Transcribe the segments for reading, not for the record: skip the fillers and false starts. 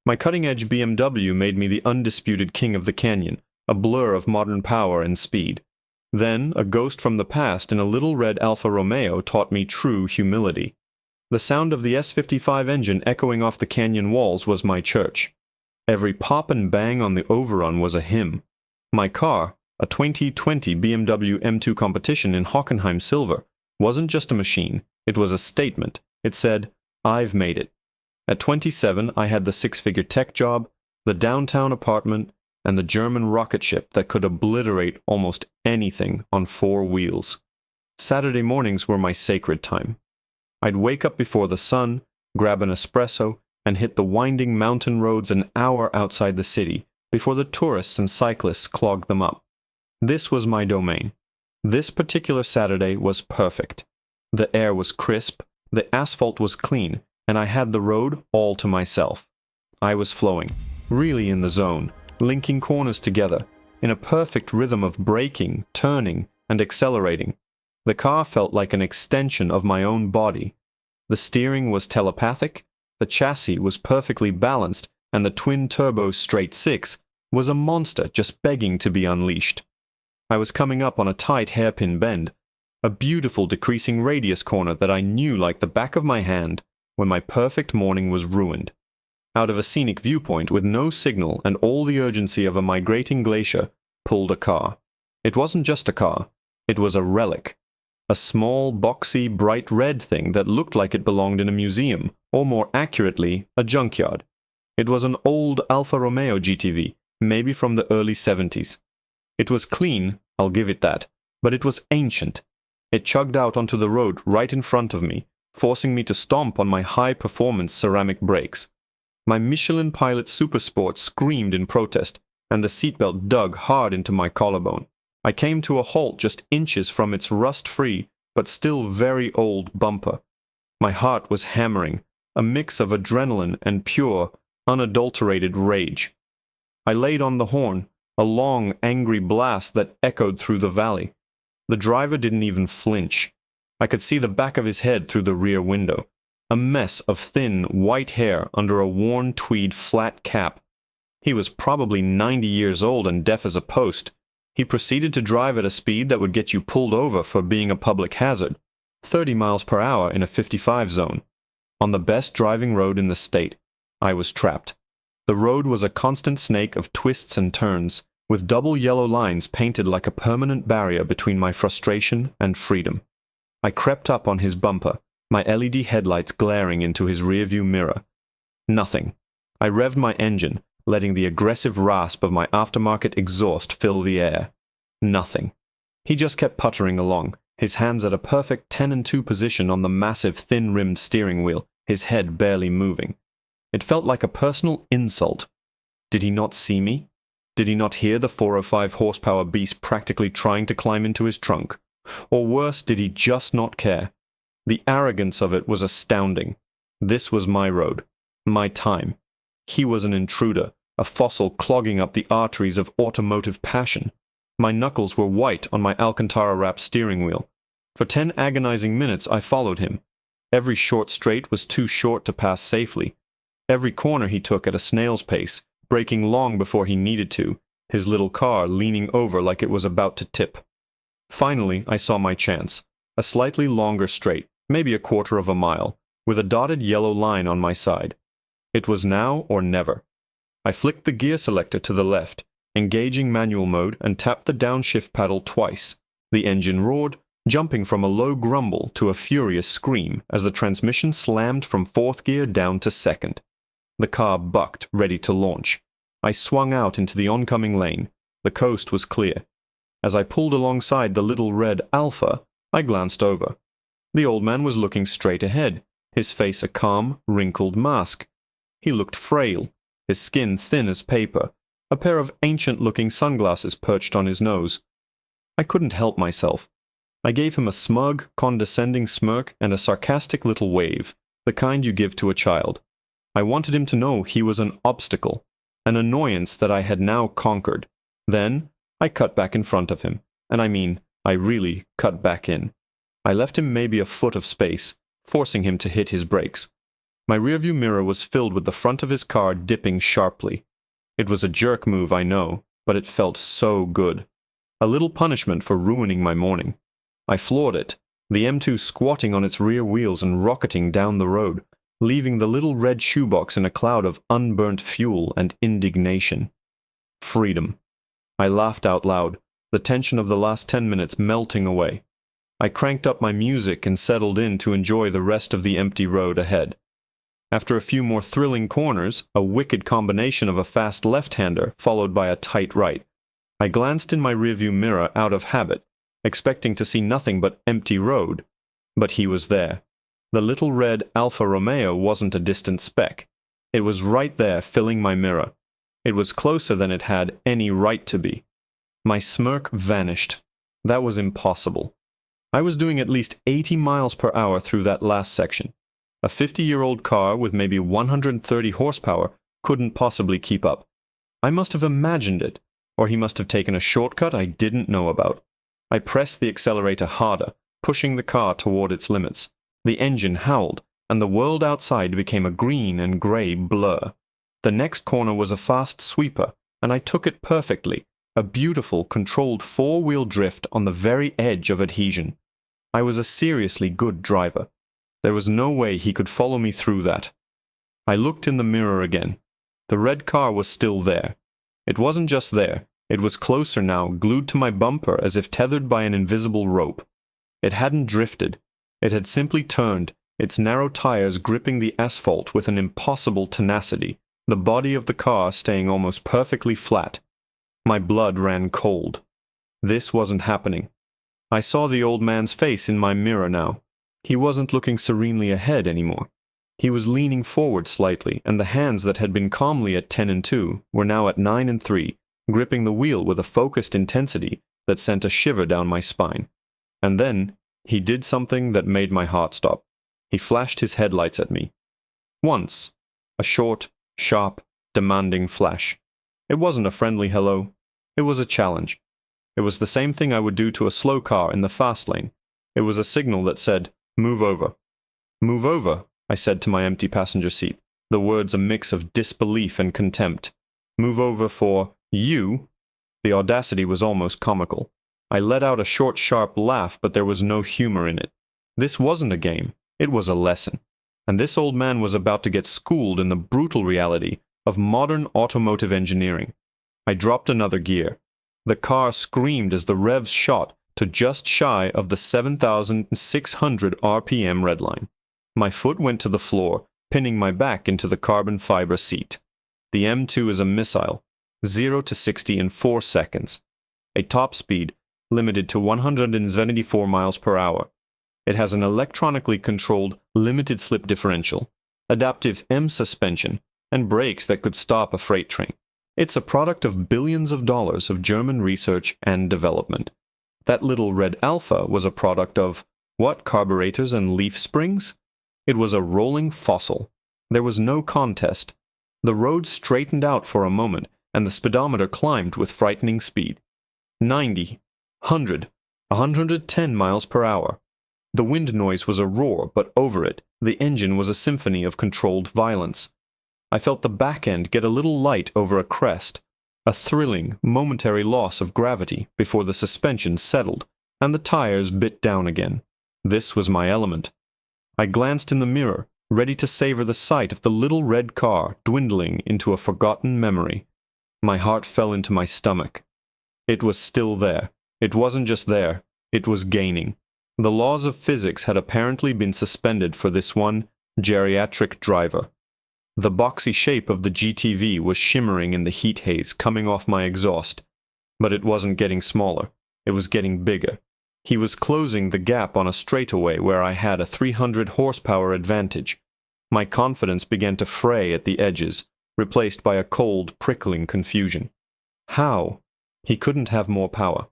My cutting-edge BMW made me the undisputed king of the canyon, a blur of modern power and speed. Then, a ghost from the past in a little red Alfa Romeo taught me true humility. The sound of the S-55 engine echoing off the canyon walls was my church. Every pop and bang on the overrun was a hymn. My car, a 2020 BMW M2 Competition in Hockenheim silver, wasn't just a machine, it was a statement. It said, "I've made it." At 27, I had the six-figure tech job, the downtown apartment, and the German rocket ship that could obliterate almost anything on four wheels. Saturday mornings were my sacred time. I'd wake up before the sun, grab an espresso, and hit the winding mountain roads an hour outside the city, before the tourists and cyclists clogged them up. This was my domain. This particular Saturday was perfect. The air was crisp, the asphalt was clean, and I had the road all to myself. I was flowing, really in the zone, linking corners together, in a perfect rhythm of braking, turning, and accelerating. The car felt like an extension of my own body. The steering was telepathic, the chassis was perfectly balanced, and the twin-turbo straight six was a monster just begging to be unleashed. I was coming up on a tight hairpin bend, a beautiful decreasing radius corner that I knew like the back of my hand, when my perfect morning was ruined. Out of a scenic viewpoint with no signal and all the urgency of a migrating glacier, pulled a car. It wasn't just a car, it was a relic. A small, boxy, bright red thing that looked like it belonged in a museum, or more accurately, a junkyard. It was an old Alfa Romeo GTV, maybe from the early 70s. It was clean, I'll give it that, but it was ancient. It chugged out onto the road right in front of me, forcing me to stomp on my high-performance ceramic brakes. My Michelin Pilot Supersport screamed in protest, and the seatbelt dug hard into my collarbone. I came to a halt just inches from its rust-free, but still very old bumper. My heart was hammering, a mix of adrenaline and pure, unadulterated rage. I laid on the horn, a long, angry blast that echoed through the valley. The driver didn't even flinch. I could see the back of his head through the rear window, a mess of thin, white hair under a worn tweed flat cap. He was probably 90 years old and deaf as a post. He proceeded to drive at a speed that would get you pulled over for being a public hazard, 30 miles per hour in a 55 zone. On the best driving road in the state, I was trapped. The road was a constant snake of twists and turns, with double yellow lines painted like a permanent barrier between my frustration and freedom. I crept up on his bumper, my LED headlights glaring into his rearview mirror. Nothing. I revved my engine, letting the aggressive rasp of my aftermarket exhaust fill the air. Nothing. He just kept puttering along, his hands at a perfect 10-2 position on the massive thin-rimmed steering wheel, his head barely moving. It felt like a personal insult. Did he not see me? Did he not hear the 405 horsepower beast practically trying to climb into his trunk? Or worse, did he just not care? The arrogance of it was astounding. This was my road, my time. He was an intruder, a fossil clogging up the arteries of automotive passion. My knuckles were white on my Alcantara-wrapped steering wheel. For 10 agonizing minutes I followed him. Every short straight was too short to pass safely. Every corner he took at a snail's pace, braking long before he needed to, his little car leaning over like it was about to tip. Finally, I saw my chance. A slightly longer straight, maybe a quarter of a mile, with a dotted yellow line on my side. It was now or never. I flicked the gear selector to the left, engaging manual mode, and tapped the downshift paddle twice. The engine roared, jumping from a low grumble to a furious scream as the transmission slammed from fourth gear down to second. The car bucked, ready to launch. I swung out into the oncoming lane. The coast was clear. As I pulled alongside the little red Alpha, I glanced over. The old man was looking straight ahead, his face a calm, wrinkled mask. He looked frail, his skin thin as paper, a pair of ancient-looking sunglasses perched on his nose. I couldn't help myself. I gave him a smug, condescending smirk and a sarcastic little wave, the kind you give to a child. I wanted him to know he was an obstacle, an annoyance that I had now conquered. Then I cut back in front of him, and I really cut back in. I left him maybe a foot of space, forcing him to hit his brakes. My rearview mirror was filled with the front of his car dipping sharply. It was a jerk move, I know, but it felt so good. A little punishment for ruining my morning. I floored it, the M2 squatting on its rear wheels and rocketing down the road, leaving the little red shoebox in a cloud of unburnt fuel and indignation. Freedom. I laughed out loud, the tension of the last 10 minutes melting away. I cranked up my music and settled in to enjoy the rest of the empty road ahead. After a few more thrilling corners, a wicked combination of a fast left-hander followed by a tight right, I glanced in my rearview mirror out of habit, expecting to see nothing but empty road. But he was there. The little red Alfa Romeo wasn't a distant speck. It was right there filling my mirror. It was closer than it had any right to be. My smirk vanished. That was impossible. I was doing at least 80 miles per hour through that last section. A 50-year-old car with maybe 130 horsepower couldn't possibly keep up. I must have imagined it, or he must have taken a shortcut I didn't know about. I pressed the accelerator harder, pushing the car toward its limits. The engine howled, and the world outside became a green and gray blur. The next corner was a fast sweeper, and I took it perfectly, a beautiful, controlled four-wheel drift on the very edge of adhesion. I was a seriously good driver. There was no way he could follow me through that. I looked in the mirror again. The red car was still there. It wasn't just there. It was closer now, glued to my bumper as if tethered by an invisible rope. It hadn't drifted. It had simply turned, its narrow tires gripping the asphalt with an impossible tenacity, the body of the car staying almost perfectly flat. My blood ran cold. This wasn't happening. I saw the old man's face in my mirror now. He wasn't looking serenely ahead anymore. He was leaning forward slightly, and the hands that had been calmly at 10 and 2 were now at 9 and 3, gripping the wheel with a focused intensity that sent a shiver down my spine. And then he did something that made my heart stop. He flashed his headlights at me. Once. A short, sharp, demanding flash. It wasn't a friendly hello. It was a challenge. It was the same thing I would do to a slow car in the fast lane. It was a signal that said, "Move over." "Move over," I said to my empty passenger seat, the words a mix of disbelief and contempt. "Move over for you?" The audacity was almost comical. I let out a short, sharp laugh, but there was no humor in it. This wasn't a game. It was a lesson. And this old man was about to get schooled in the brutal reality of modern automotive engineering. I dropped another gear. The car screamed as the revs shot to just shy of the 7,600 RPM redline. My foot went to the floor, pinning my back into the carbon fiber seat. The M2 is a missile, 0 to 60 in 4 seconds. A top speed, limited to 174 miles per hour. It has an electronically controlled, limited slip differential, adaptive M suspension, and brakes that could stop a freight train. It's a product of billions of dollars of German research and development. That little red Alpha was a product of, what, carburetors and leaf springs? It was a rolling fossil. There was no contest. The road straightened out for a moment, and the speedometer climbed with frightening speed. 90, 100, 110 miles per hour. The wind noise was a roar, but over it, the engine was a symphony of controlled violence. I felt the back end get a little light over a crest, a thrilling, momentary loss of gravity before the suspension settled, and the tires bit down again. This was my element. I glanced in the mirror, ready to savor the sight of the little red car dwindling into a forgotten memory. My heart fell into my stomach. It was still there. It wasn't just there. It was gaining. The laws of physics had apparently been suspended for this one geriatric driver. The boxy shape of the GTV was shimmering in the heat haze coming off my exhaust. But it wasn't getting smaller. It was getting bigger. He was closing the gap on a straightaway where I had a 300 horsepower advantage. My confidence began to fray at the edges, replaced by a cold, prickling confusion. How? He couldn't have more power.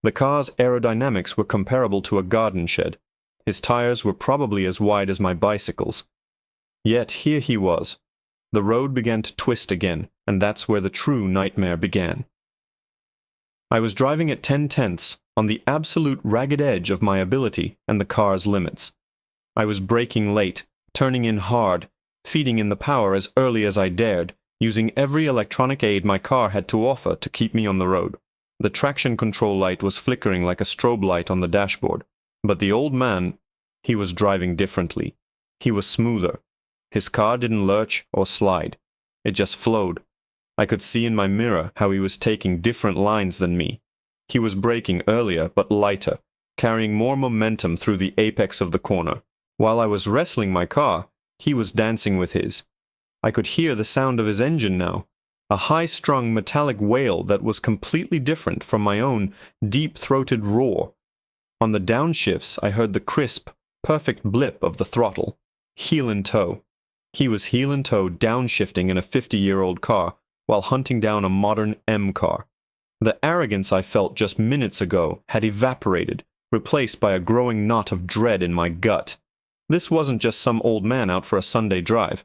The car's aerodynamics were comparable to a garden shed. His tires were probably as wide as my bicycle's. Yet here he was. The road began to twist again, and that's where the true nightmare began. I was driving at 10/10ths, on the absolute ragged edge of my ability and the car's limits. I was braking late, turning in hard, feeding in the power as early as I dared, using every electronic aid my car had to offer to keep me on the road. The traction control light was flickering like a strobe light on the dashboard, but the old man, he was driving differently. He was smoother. His car didn't lurch or slide. It just flowed. I could see in my mirror how he was taking different lines than me. He was braking earlier but lighter, carrying more momentum through the apex of the corner. While I was wrestling my car, he was dancing with his. I could hear the sound of his engine now, a high-strung metallic wail that was completely different from my own deep-throated roar. On the downshifts, I heard the crisp, perfect blip of the throttle. Heel and toe. He was heel and toe downshifting in a 50-year-old car while hunting down a modern M car. The arrogance I felt just minutes ago had evaporated, replaced by a growing knot of dread in my gut. This wasn't just some old man out for a Sunday drive.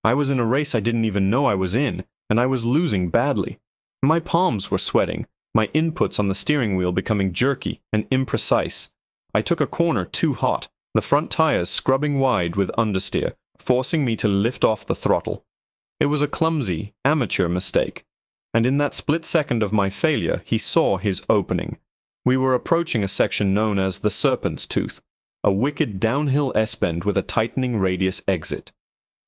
I was in a race I didn't even know I was in, and I was losing badly. My palms were sweating, my inputs on the steering wheel becoming jerky and imprecise. I took a corner too hot, the front tires scrubbing wide with understeer, forcing me to lift off the throttle. It was a clumsy, amateur mistake, and in that split second of my failure, he saw his opening. We were approaching a section known as the Serpent's Tooth, a wicked downhill S-bend with a tightening radius exit.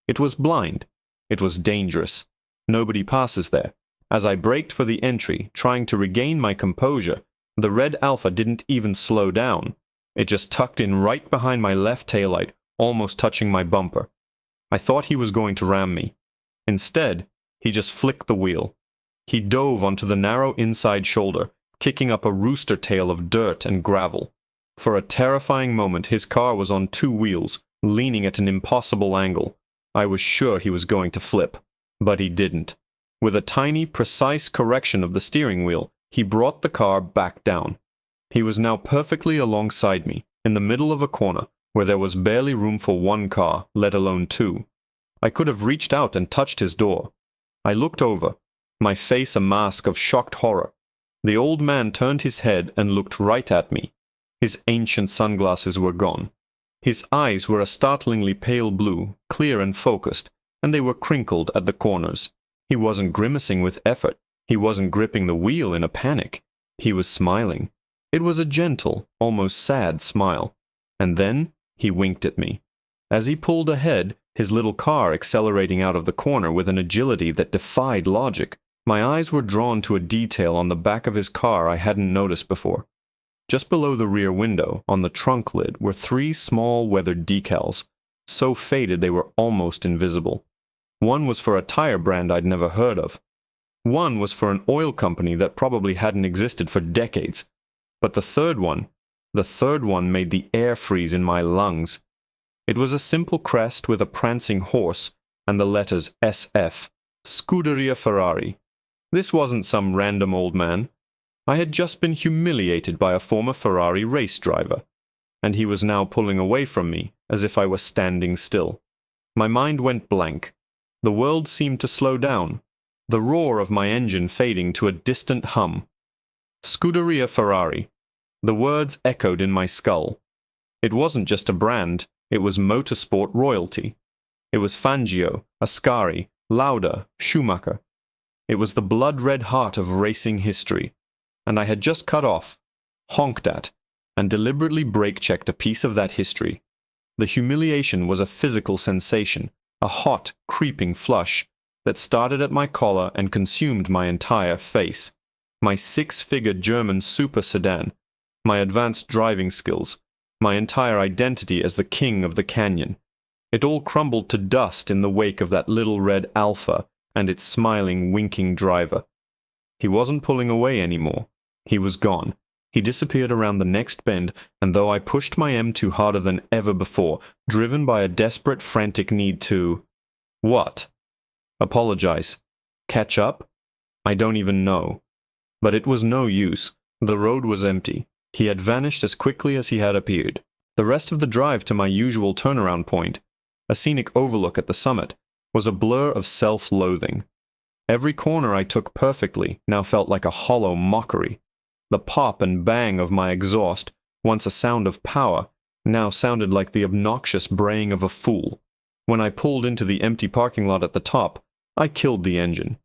It was blind. It was dangerous. Nobody passes there. As I braked for the entry, trying to regain my composure, the red Alpha didn't even slow down. It just tucked in right behind my left taillight, almost touching my bumper. I thought he was going to ram me. Instead, he just flicked the wheel. He dove onto the narrow inside shoulder, kicking up a rooster tail of dirt and gravel. For a terrifying moment, his car was on two wheels, leaning at an impossible angle. I was sure he was going to flip, but he didn't. With a tiny, precise correction of the steering wheel, he brought the car back down. He was now perfectly alongside me, in the middle of a corner, where there was barely room for one car, let alone two. I could have reached out and touched his door. I looked over, my face a mask of shocked horror. The old man turned his head and looked right at me. His ancient sunglasses were gone. His eyes were a startlingly pale blue, clear and focused, and they were crinkled at the corners. He wasn't grimacing with effort. He wasn't gripping the wheel in a panic. He was smiling. It was a gentle, almost sad smile. And then he winked at me. As he pulled ahead, his little car accelerating out of the corner with an agility that defied logic, my eyes were drawn to a detail on the back of his car I hadn't noticed before. Just below the rear window, on the trunk lid, were three small weathered decals, so faded they were almost invisible. One was for a tire brand I'd never heard of. One was for an oil company that probably hadn't existed for decades. But the third one made the air freeze in my lungs. It was a simple crest with a prancing horse and the letters SF, Scuderia Ferrari. This wasn't some random old man. I had just been humiliated by a former Ferrari race driver, and he was now pulling away from me as if I were standing still. My mind went blank. The world seemed to slow down, the roar of my engine fading to a distant hum. Scuderia Ferrari. The words echoed in my skull. It wasn't just a brand, it was motorsport royalty. It was Fangio, Ascari, Lauda, Schumacher. It was the blood-red heart of racing history, and I had just cut off, honked at, and deliberately brake-checked a piece of that history. The humiliation was a physical sensation, a hot, creeping flush that started at my collar and consumed my entire face. My six-figure German super sedan, my advanced driving skills, my entire identity as the king of the canyon. It all crumbled to dust in the wake of that little red Alpha and its smiling, winking driver. He wasn't pulling away anymore. He was gone. He disappeared around the next bend, and though I pushed my M2 harder than ever before, driven by a desperate, frantic need to... What? Apologize? Catch up? I don't even know. But it was no use. The road was empty. He had vanished as quickly as he had appeared. The rest of the drive to my usual turnaround point, a scenic overlook at the summit, was a blur of self-loathing. Every corner I took perfectly now felt like a hollow mockery. The pop and bang of my exhaust, once a sound of power, now sounded like the obnoxious braying of a fool. When I pulled into the empty parking lot at the top, I killed the engine.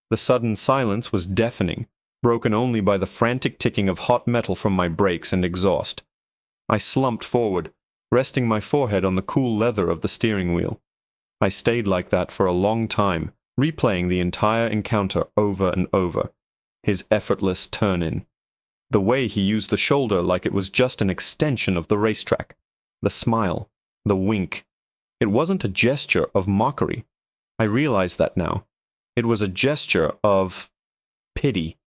The sudden silence was deafening, broken only by the frantic ticking of hot metal from my brakes and exhaust. I slumped forward, resting my forehead on the cool leather of the steering wheel. I stayed like that for a long time, replaying the entire encounter over and over. His effortless turn-in. The way he used the shoulder like it was just an extension of the racetrack. The smile. The wink. It wasn't a gesture of mockery. I realized that now. It was a gesture of pity.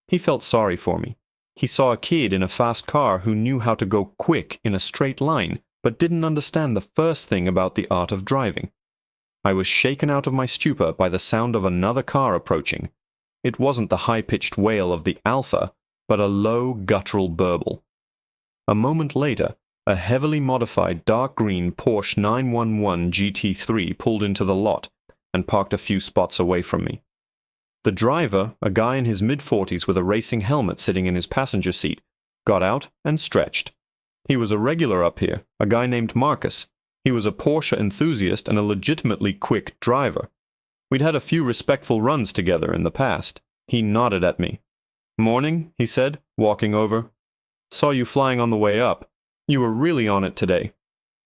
He felt sorry for me. He saw a kid in a fast car who knew how to go quick in a straight line, but didn't understand the first thing about the art of driving. I was shaken out of my stupor by the sound of another car approaching. It wasn't the high-pitched wail of the Alpha, but a low, guttural burble. A moment later, a heavily modified dark green Porsche 911 GT3 pulled into the lot and parked a few spots away from me. The driver, a guy in his mid-40s with a racing helmet sitting in his passenger seat, got out and stretched. He was a regular up here, a guy named Marcus. He was a Porsche enthusiast and a legitimately quick driver. We'd had a few respectful runs together in the past. He nodded at me. "Morning," he said, walking over. "Saw you flying on the way up. You were really on it today."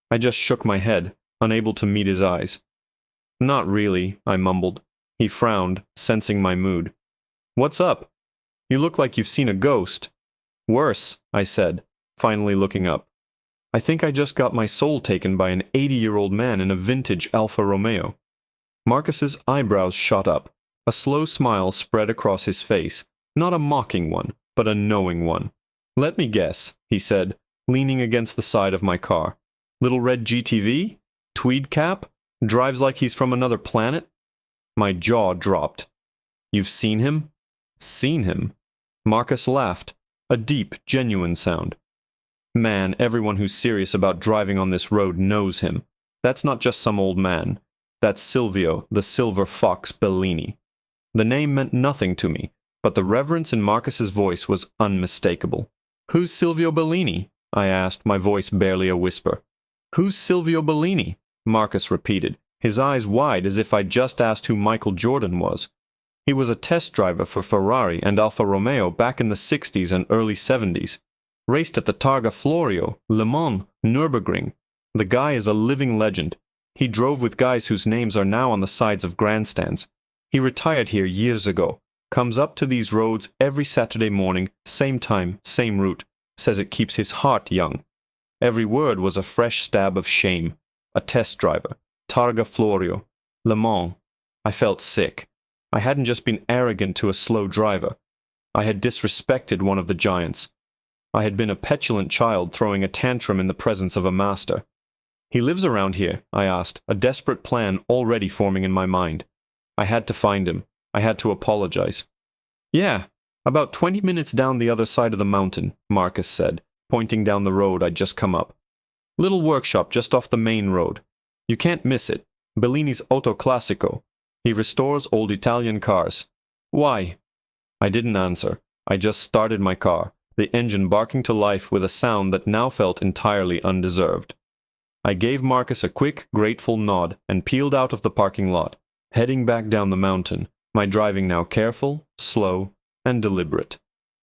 I just shook my head, unable to meet his eyes. "Not really," I mumbled. He frowned, sensing my mood. "What's up? You look like you've seen a ghost." "Worse," I said, finally looking up. "I think I just got my soul taken by an 80-year-old man in a vintage Alfa Romeo." Marcus's eyebrows shot up. A slow smile spread across his face, not a mocking one, but a knowing one. "Let me guess," he said, leaning against the side of my car. "Little red GTV? Tweed cap? Drives like he's from another planet?" My jaw dropped. "You've seen him?" "Seen him?" Marcus laughed, a deep, genuine sound. "Man, everyone who's serious about driving on this road knows him. That's not just some old man. That's Silvio, the Silver Fox Bellini." The name meant nothing to me, but the reverence in Marcus's voice was unmistakable. "Who's Silvio Bellini?" I asked, my voice barely a whisper. "Who's Silvio Bellini?" Marcus repeated, his eyes wide as if I'd just asked who Michael Jordan was. He was a test driver for Ferrari and Alfa Romeo back in the 60s and early 70s. Raced at the Targa Florio, Le Mans, Nürburgring. The guy is a living legend. He drove with guys whose names are now on the sides of grandstands. He retired here years ago. Comes up to these roads every Saturday morning, same time, same route. Says it keeps his heart young. Every word was a fresh stab of shame. A test driver. Targa Florio. Le Mans. I felt sick. I hadn't just been arrogant to a slow driver. I had disrespected one of the giants. I had been a petulant child throwing a tantrum in the presence of a master. "He lives around here?" I asked, a desperate plan already forming in my mind. I had to find him. I had to apologize. "Yeah, about 20 minutes down the other side of the mountain," Marcus said, pointing down the road I'd just come up. "Little workshop just off the main road. You can't miss it. Bellini's Auto Classico. He restores old Italian cars." "Why?" I didn't answer. I just started my car, the engine barking to life with a sound that now felt entirely undeserved. I gave Marcus a quick, grateful nod and peeled out of the parking lot, heading back down the mountain, my driving now careful, slow, and deliberate.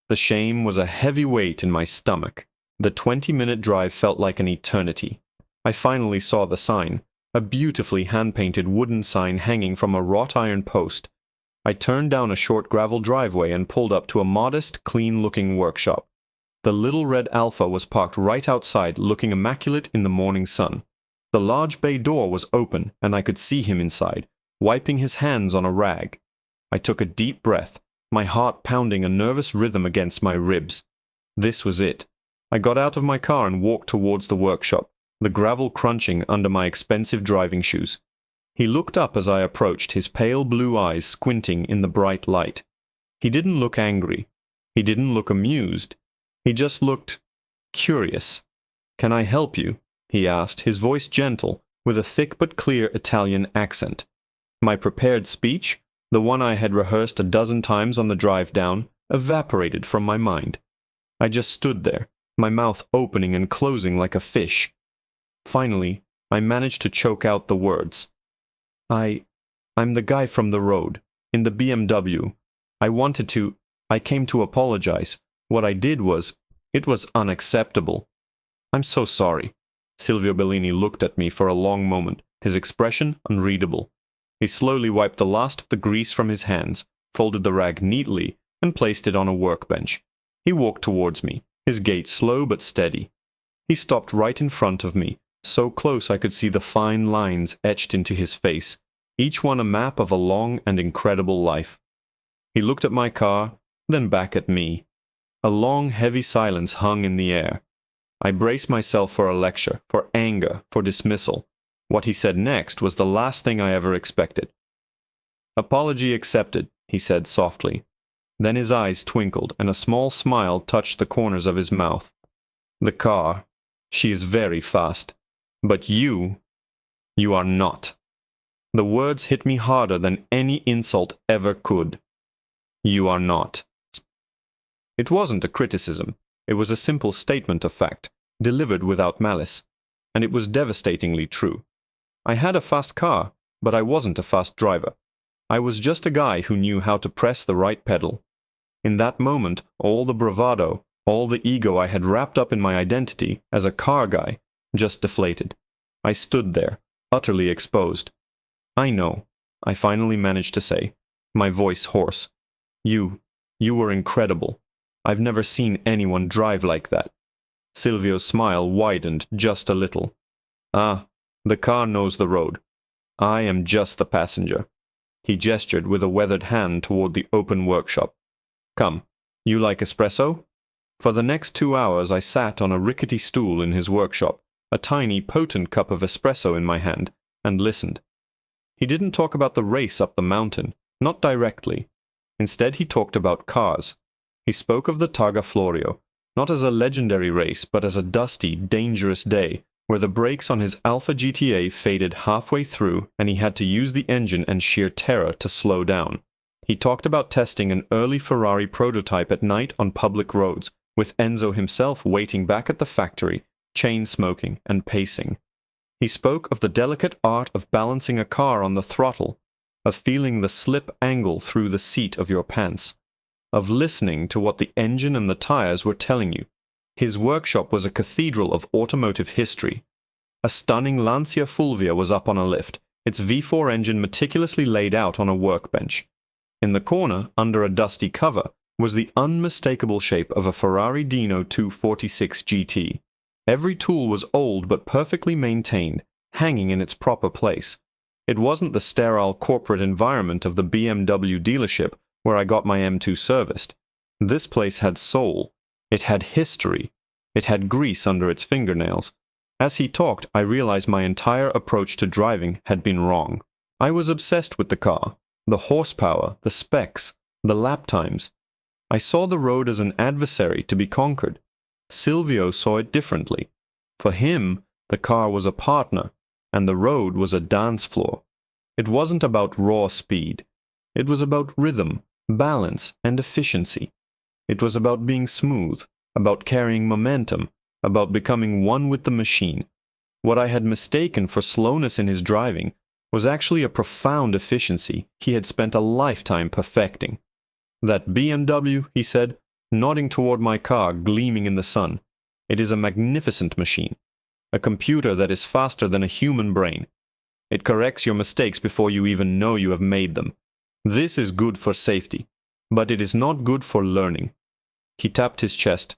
The shame was a heavy weight in my stomach. The 20-minute drive felt like an eternity. I finally saw the sign, a beautifully hand-painted wooden sign hanging from a wrought iron post. I turned down a short gravel driveway and pulled up to a modest, clean-looking workshop. The little red Alpha was parked right outside, looking immaculate in the morning sun. The large bay door was open, and I could see him inside, wiping his hands on a rag. I took a deep breath, my heart pounding a nervous rhythm against my ribs. This was it. I got out of my car and walked towards the workshop, the gravel crunching under my expensive driving shoes. He looked up as I approached, his pale blue eyes squinting in the bright light. He didn't look angry. He didn't look amused. He just looked curious. "Can I help you?" he asked, his voice gentle, with a thick but clear Italian accent. My prepared speech, the one I had rehearsed a dozen times on the drive down, evaporated from my mind. I just stood there, my mouth opening and closing like a fish. Finally, I managed to choke out the words. I'm the guy from the road, in the BMW. I came to apologize. What I did it was unacceptable. I'm so sorry. Silvio Bellini looked at me for a long moment, his expression unreadable. He slowly wiped the last of the grease from his hands, folded the rag neatly, and placed it on a workbench. He walked towards me, his gait slow but steady. He stopped right in front of me, so close I could see the fine lines etched into his face, each one a map of a long and incredible life. He looked at my car, then back at me. A long, heavy silence hung in the air. I braced myself for a lecture, for anger, for dismissal. What he said next was the last thing I ever expected. "Apology accepted," he said softly. Then his eyes twinkled, and a small smile touched the corners of his mouth. "The car, she is very fast. But you are not." The words hit me harder than any insult ever could. "You are not." It wasn't a criticism. It was a simple statement of fact, delivered without malice. And it was devastatingly true. I had a fast car, but I wasn't a fast driver. I was just a guy who knew how to press the right pedal. In that moment, all the bravado, all the ego I had wrapped up in my identity as a car guy, just deflated. I stood there, utterly exposed. "I know," I finally managed to say, my voice hoarse. You were incredible. I've never seen anyone drive like that." Silvio's smile widened just a little. "Ah, the car knows the road. I am just the passenger." He gestured with a weathered hand toward the open workshop. "Come, you like espresso?" For the next 2 hours I sat on a rickety stool in his workshop, a tiny, potent cup of espresso in my hand, and listened. He didn't talk about the race up the mountain, not directly. Instead he talked about cars. He spoke of the Targa Florio, not as a legendary race, but as a dusty, dangerous day, where the brakes on his Alfa GTA faded halfway through and he had to use the engine and sheer terror to slow down. He talked about testing an early Ferrari prototype at night on public roads, with Enzo himself waiting back at the factory, chain-smoking and pacing. He spoke of the delicate art of balancing a car on the throttle, of feeling the slip angle through the seat of your pants, of listening to what the engine and the tires were telling you. His workshop was a cathedral of automotive history. A stunning Lancia Fulvia was up on a lift, its V4 engine meticulously laid out on a workbench. In the corner, under a dusty cover, was the unmistakable shape of a Ferrari Dino 246 GT. Every tool was old but perfectly maintained, hanging in its proper place. It wasn't the sterile corporate environment of the BMW dealership where I got my M2 serviced. This place had soul. It had history. It had grease under its fingernails. As he talked, I realized my entire approach to driving had been wrong. I was obsessed with the car, the horsepower, the specs, the lap times. I saw the road as an adversary to be conquered. Silvio saw it differently. For him, the car was a partner, and the road was a dance floor. It wasn't about raw speed. It was about rhythm, balance, and efficiency. It was about being smooth, about carrying momentum, about becoming one with the machine. What I had mistaken for slowness in his driving was actually a profound efficiency he had spent a lifetime perfecting. "That BMW," he said, nodding toward my car gleaming in the sun. "It is a magnificent machine. A computer that is faster than a human brain. It corrects your mistakes before you even know you have made them. This is good for safety, but it is not good for learning." He tapped his chest.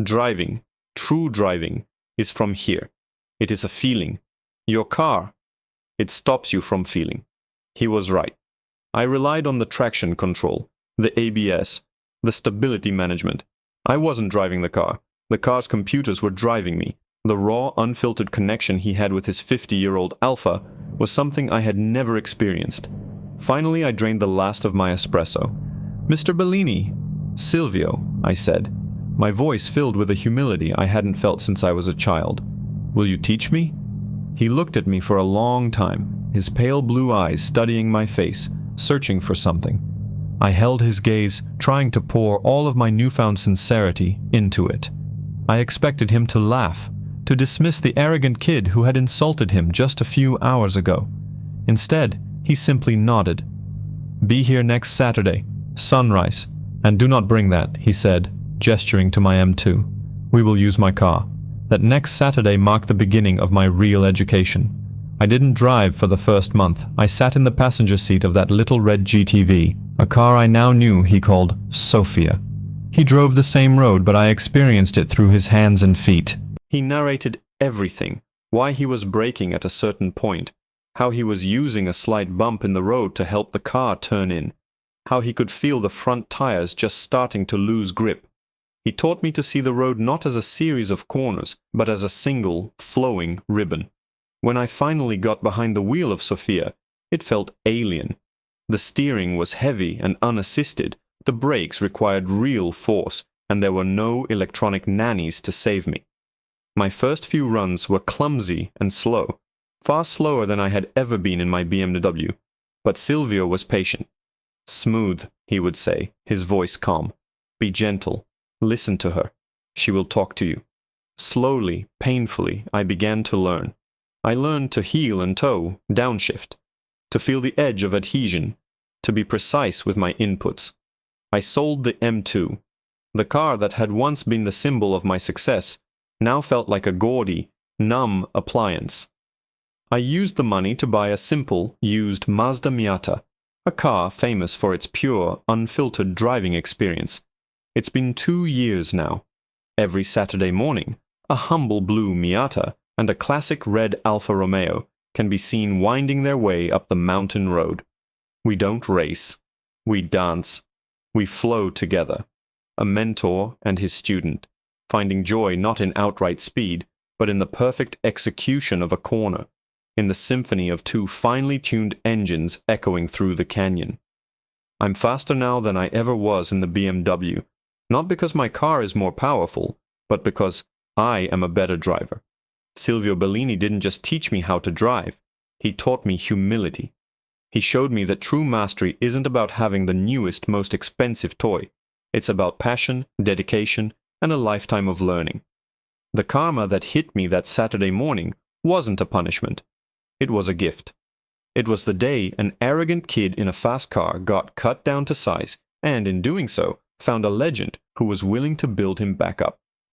"Driving, true driving, is from here. It is a feeling. Your car, it stops you from feeling." He was right. I relied on the traction control, the ABS, the stability management. I wasn't driving the car. The car's computers were driving me. The raw, unfiltered connection he had with his 50-year-old Alpha was something I had never experienced. Finally, I drained the last of my espresso. "Mr. Bellini." "Silvio," I said, my voice filled with a humility I hadn't felt since I was a child. "Will you teach me?" He looked at me for a long time, his pale blue eyes studying my face, searching for something. I held his gaze, trying to pour all of my newfound sincerity into it. I expected him to laugh, to dismiss the arrogant kid who had insulted him just a few hours ago. Instead, he simply nodded. "Be here next Saturday, sunrise, and do not bring that," he said, gesturing to my M2. "We will use my car." That next Saturday marked the beginning of my real education. I didn't drive for the first month. I sat in the passenger seat of that little red GTV, a car I now knew he called Sophia. He drove the same road, but I experienced it through his hands and feet. He narrated everything, why he was braking at a certain point, how he was using a slight bump in the road to help the car turn in, how he could feel the front tires just starting to lose grip. He taught me to see the road not as a series of corners, but as a single, flowing ribbon. When I finally got behind the wheel of Sophia, it felt alien. The steering was heavy and unassisted, the brakes required real force, and there were no electronic nannies to save me. My first few runs were clumsy and slow, far slower than I had ever been in my BMW, but Silvio was patient. "Smooth," he would say, his voice calm. "Be gentle. Listen to her. She will talk to you." Slowly, painfully, I began to learn. I learned to heel and toe, downshift, to feel the edge of adhesion, to be precise with my inputs. I sold the M2. The car that had once been the symbol of my success now felt like a gaudy, numb appliance. I used the money to buy a simple, used Mazda Miata, a car famous for its pure, unfiltered driving experience. It's been 2 years now. Every Saturday morning, a humble blue Miata and a classic red Alfa Romeo can be seen winding their way up the mountain road. We don't race. We dance. We flow together. A mentor and his student, finding joy not in outright speed, but in the perfect execution of a corner, in the symphony of two finely tuned engines echoing through the canyon. I'm faster now than I ever was in the BMW, not because my car is more powerful, but because I am a better driver. Silvio Bellini didn't just teach me how to drive, he taught me humility. He showed me that true mastery isn't about having the newest, most expensive toy. It's about passion, dedication, and a lifetime of learning. The karma that hit me that Saturday morning wasn't a punishment. It was a gift. It was the day an arrogant kid in a fast car got cut down to size, and in doing so, found a legend who was willing to build him back up.